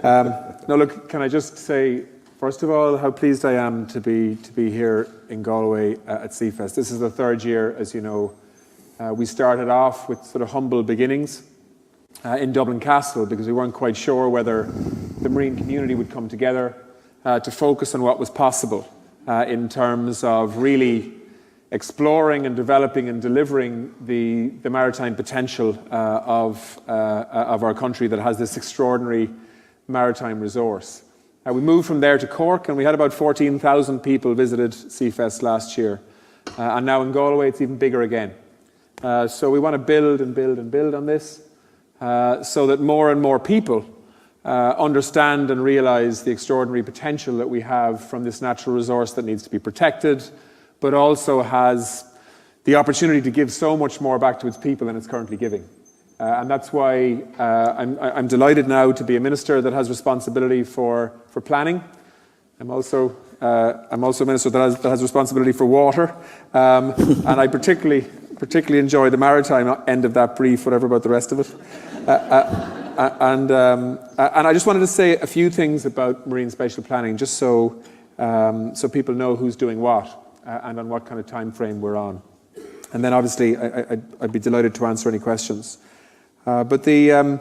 No, look, can I just say, first of all, how pleased I am to be here in Galway at Seafest. This is the third year, as you know. We started off with sort of humble beginnings in Dublin Castle because we weren't quite sure whether the marine community would come together to focus on what was possible in terms of really exploring and developing and delivering the maritime potential of our country that has this extraordinary maritime resource. We moved from there to Cork, and we had about 14,000 people visited Seafest last year. And now in Galway, it's even bigger again. So we want to build and build and build on this so that more and more people understand and realise the extraordinary potential that we have from this natural resource that needs to be protected, but also has the opportunity to give so much more back to its people than it's currently giving. And that's why I'm delighted now to be a minister that has responsibility for planning. I'm also a minister that has responsibility for water, and I particularly enjoy the maritime end of that brief, whatever about the rest of it. And I just wanted to say a few things about marine spatial planning, just so people know who's doing what and on what kind of time frame we're on. And then obviously I'd be delighted to answer any questions. But the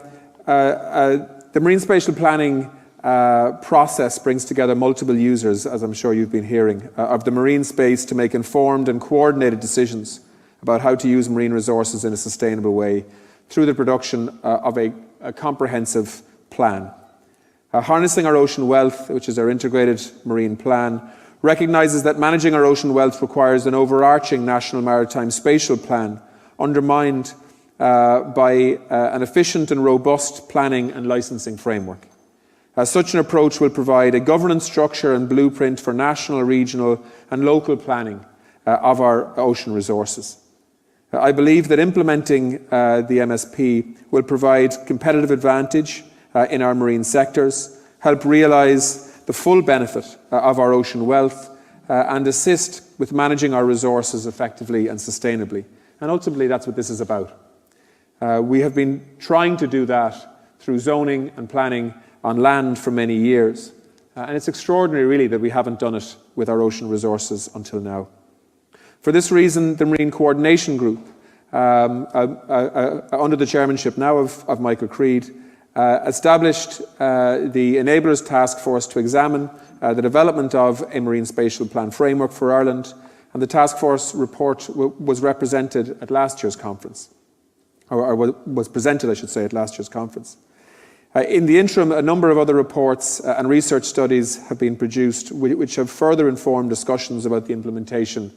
marine spatial planning process brings together multiple users, as I'm sure you've been hearing, of the marine space to make informed and coordinated decisions about how to use marine resources in a sustainable way through the production of a comprehensive plan. Harnessing Our Ocean Wealth, which is our integrated marine plan, recognises that managing our ocean wealth requires an overarching national maritime spatial plan undermined by an efficient and robust planning and licensing framework. Such an approach will provide a governance structure and blueprint for national, regional and local planning of our ocean resources. I believe that implementing the MSP will provide competitive advantage in our marine sectors, help realise the full benefit of our ocean wealth and assist with managing our resources effectively and sustainably. And ultimately that's what this is about. We have been trying to do that through zoning and planning on land for many years. And it's extraordinary really that we haven't done it with our ocean resources until now. For this reason, the Marine Coordination Group, under the chairmanship now of Michael Creed, established the Enablers Task Force to examine the development of a marine spatial plan framework for Ireland, and the task force report was represented at last year's conference, or was presented, I should say, at last year's conference. In the interim, a number of other reports and research studies have been produced which have further informed discussions about the implementation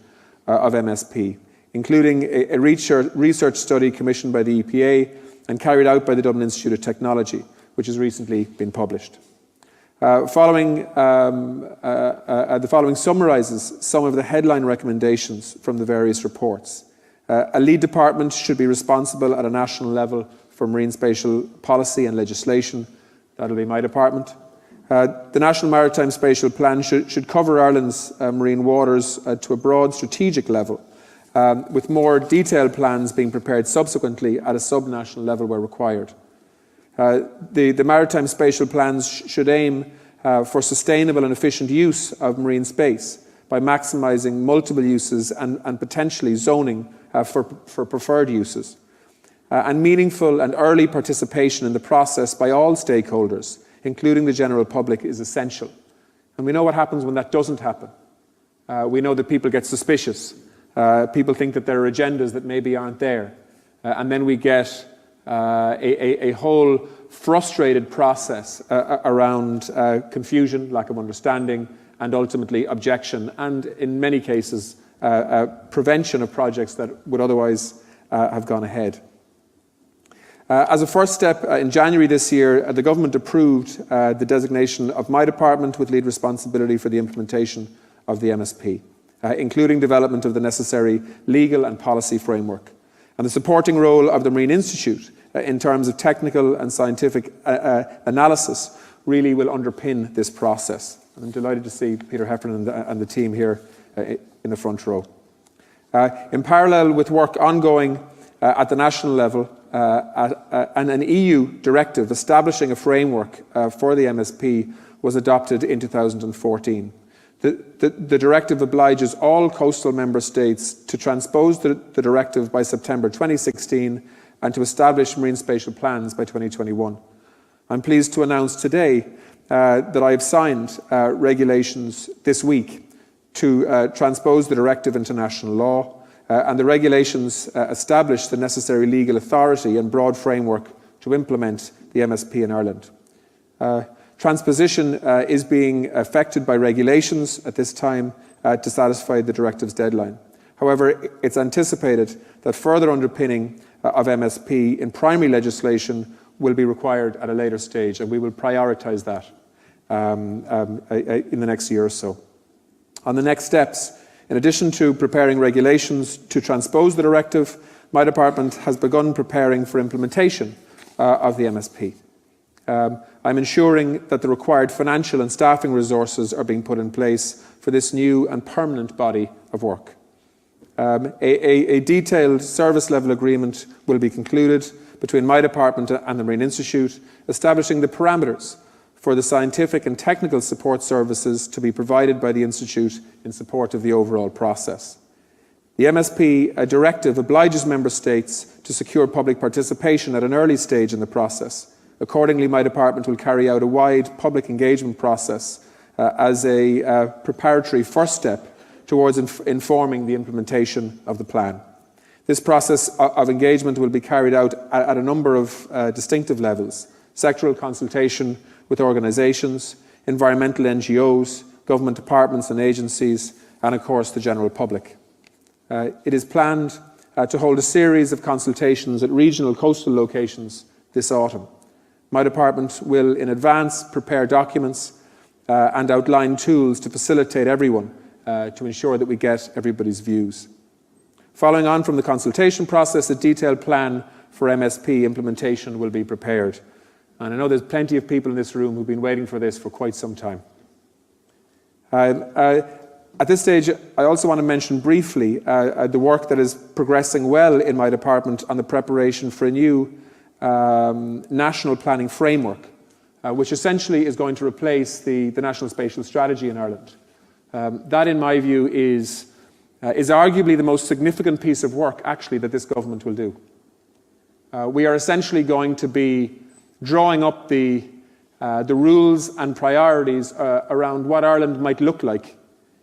of MSP, including a research study commissioned by the EPA and carried out by the Dublin Institute of Technology, which has recently been published. The following summarises some of the headline recommendations from the various reports. A lead department should be responsible at a national level for marine spatial policy and legislation. That'll be my department. The National Maritime Spatial Plan should cover Ireland's marine waters to a broad strategic level, with more detailed plans being prepared subsequently at a sub-national level where required. The maritime spatial plans should aim for sustainable and efficient use of marine space by maximising multiple uses and potentially zoning for preferred uses. And meaningful and early participation in the process by all stakeholders, including the general public, is essential. And we know what happens when that doesn't happen. We know that people get suspicious. People think that there are agendas that maybe aren't there. And then we get a whole frustrated process around confusion, lack of understanding, and ultimately objection, and in many cases, prevention of projects that would otherwise have gone ahead. As a first step, in January this year, the government approved the designation of my department with lead responsibility for the implementation of the MSP, including development of the necessary legal and policy framework, and the supporting role of the Marine Institute in terms of technical and scientific analysis really will underpin this process. I'm delighted to see Peter Heffernan and the team here in the front row. In parallel with work ongoing at the national level, and an EU directive establishing a framework for the MSP was adopted in 2014. The directive obliges all coastal member states to transpose the directive by September 2016 and to establish marine spatial plans by 2021. I'm pleased to announce today that I have signed regulations this week to transpose the directive into national law, and the regulations establish the necessary legal authority and broad framework to implement the MSP in Ireland. Transposition is being affected by regulations at this time to satisfy the directive's deadline. However, it's anticipated that further underpinning of MSP in primary legislation will be required at a later stage, and we will prioritise that in the next year or so. On the next steps, in addition to preparing regulations to transpose the directive, my department has begun preparing for implementation of the MSP. I'm ensuring that the required financial and staffing resources are being put in place for this new and permanent body of work. A detailed service level agreement will be concluded between my department and the Marine Institute, establishing the parameters for the scientific and technical support services to be provided by the Institute in support of the overall process. The MSP directive obliges Member States to secure public participation at an early stage in the process. Accordingly, my department will carry out a wide public engagement process as a preparatory first step towards informing the implementation of the plan. This process of engagement will be carried out at a number of distinctive levels: sectoral consultation with organisations, environmental NGOs, government departments and agencies, and of course the general public. It is planned to hold a series of consultations at regional coastal locations this autumn. My department will in advance prepare documents and outline tools to facilitate everyone to ensure that we get everybody's views. Following on from the consultation process, a detailed plan for MSP implementation will be prepared. And I know there's plenty of people in this room who've been waiting for this for quite some time. At this stage, I also want to mention briefly the work that is progressing well in my department on the preparation for a new national planning framework, which essentially is going to replace the National Spatial Strategy in Ireland. That, in my view, is arguably the most significant piece of work, actually, that this government will do. We are essentially going to be drawing up the rules and priorities around what Ireland might look like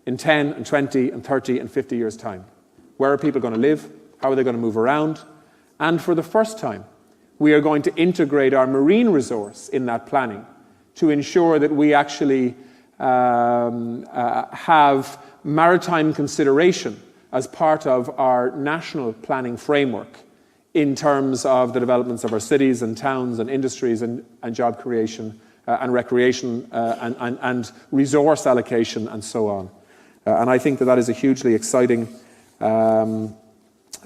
in 10 and 20 and 30 and 50 years' time. Where are people going to live? How are they going to move around? And for the first time, we are going to integrate our marine resource in that planning to ensure that we actually have maritime consideration as part of our national planning framework in terms of the developments of our cities and towns and industries and job creation and recreation and resource allocation and so on. And I think that that is a hugely exciting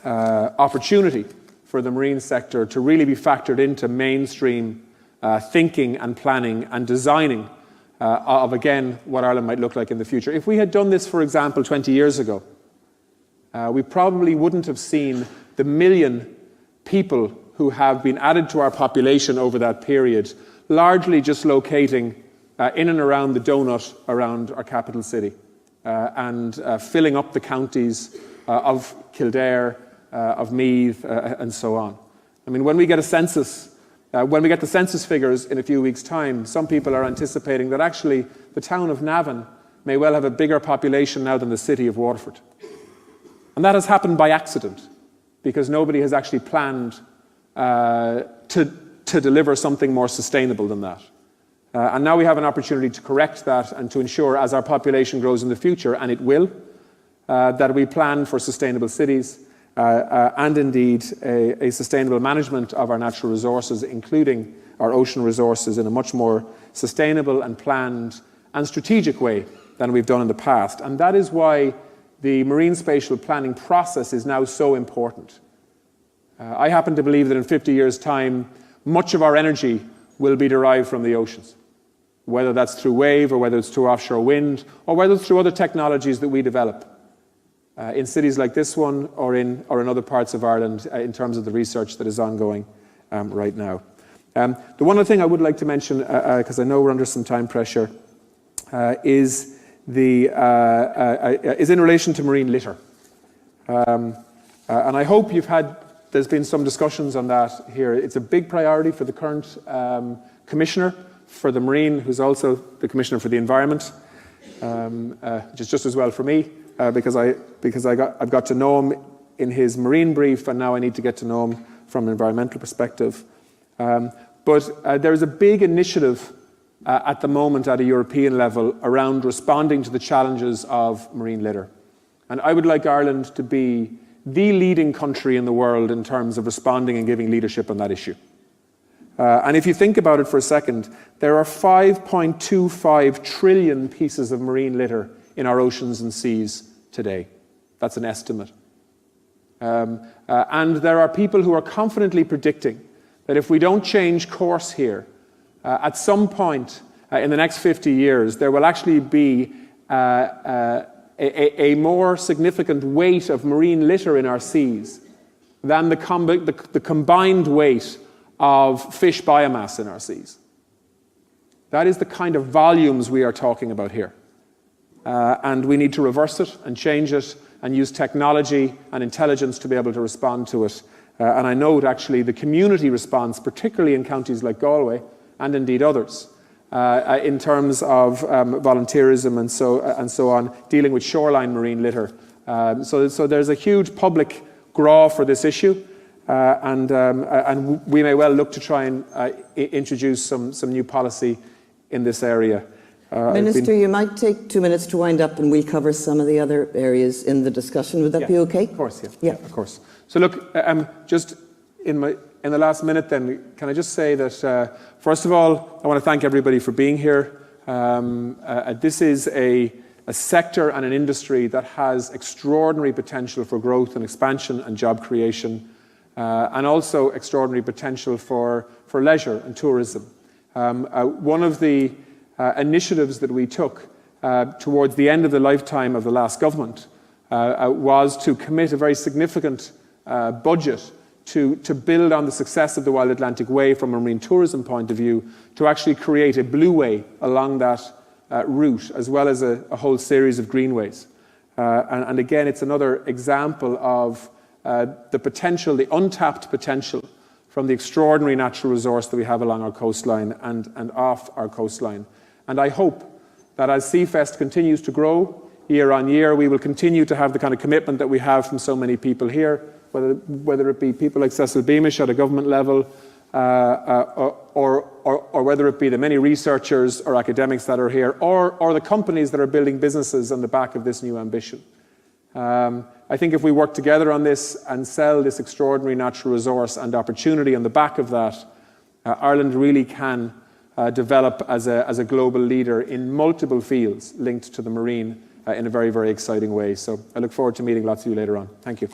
opportunity for the marine sector to really be factored into mainstream thinking and planning and designing of, again, what Ireland might look like in the future. If we had done this, for example, 20 years ago, we probably wouldn't have seen the 1 million people who have been added to our population over that period, largely just locating in and around the donut around our capital city and filling up the counties of Kildare, of Meath, and so on. I mean, when we get a census, when we get the census figures in a few weeks' time, some people are anticipating that actually the town of Navan may well have a bigger population now than the city of Waterford. And that has happened by accident, because nobody has actually planned to deliver something more sustainable than that. And now we have an opportunity to correct that and to ensure, as our population grows in the future, and it will, that we plan for sustainable cities and indeed a sustainable management of our natural resources, including our ocean resources, in a much more sustainable and planned and strategic way than we've done in the past. And that is why the marine spatial planning process is now so important. I happen to believe that in 50 years' time, much of our energy will be derived from the oceans, whether that's through wave or whether it's through offshore wind or whether it's through other technologies that we develop. in cities like this one or in other parts of Ireland in terms of the research that is ongoing right now. The one other thing I would like to mention, because I know we're under some time pressure, is in relation to marine litter. And I hope there's been some discussions on that here. It's a big priority for the current Commissioner for the Marine, who's also the Commissioner for the Environment, which is just as well for me, because I've got to know him in his marine brief, and now I need to get to know him from an environmental perspective. But there is a big initiative at the moment at a European level around responding to the challenges of marine litter. And I would like Ireland to be the leading country in the world in terms of responding and giving leadership on that issue. And if you think about it for a second, there are 5.25 trillion pieces of marine litter in our oceans and seas today. That's an estimate. And there are people who are confidently predicting that if we don't change course here, at some point in the next 50 years, there will actually be a more significant weight of marine litter in our seas than the combined weight of fish biomass in our seas. That is the kind of volumes we are talking about here. And we need to reverse it and change it and use technology and intelligence to be able to respond to it. And I note actually the community response, particularly in counties like Galway and indeed others, in terms of volunteerism and so on, dealing with shoreline marine litter. So there's a huge public grow for this issue. And we may well look to try and introduce some new policy in this area. Minister, you might take 2 minutes to wind up, and we'll cover some of the other areas in the discussion. Would that be okay? Of course, yeah, of course. So look, just in the last minute then, can I just say that, first of all, I want to thank everybody for being here. This is a sector and an industry that has extraordinary potential for growth and expansion and job creation. And also extraordinary potential for leisure and tourism. One of the initiatives that we took towards the end of the lifetime of the last government was to commit a very significant budget to build on the success of the Wild Atlantic Way from a marine tourism point of view, to actually create a blue way along that route, as well as a whole series of greenways. And again, it's another example of the potential, the untapped potential from the extraordinary natural resource that we have along our coastline and off our coastline. And I hope that as Seafest continues to grow year on year, we will continue to have the kind of commitment that we have from so many people here, whether it be people like Cecil Beamish at a government level, or whether it be the many researchers or academics that are here, or the companies that are building businesses on the back of this new ambition. I think if we work together on this and sell this extraordinary natural resource and opportunity on the back of that, Ireland really can develop as a global leader in multiple fields linked to the marine in a very, very exciting way. So I look forward to meeting lots of you later on. Thank you.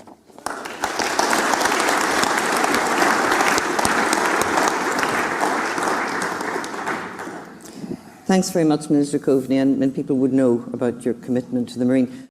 Thanks very much, Minister Coveney, and people would know about your commitment to the marine.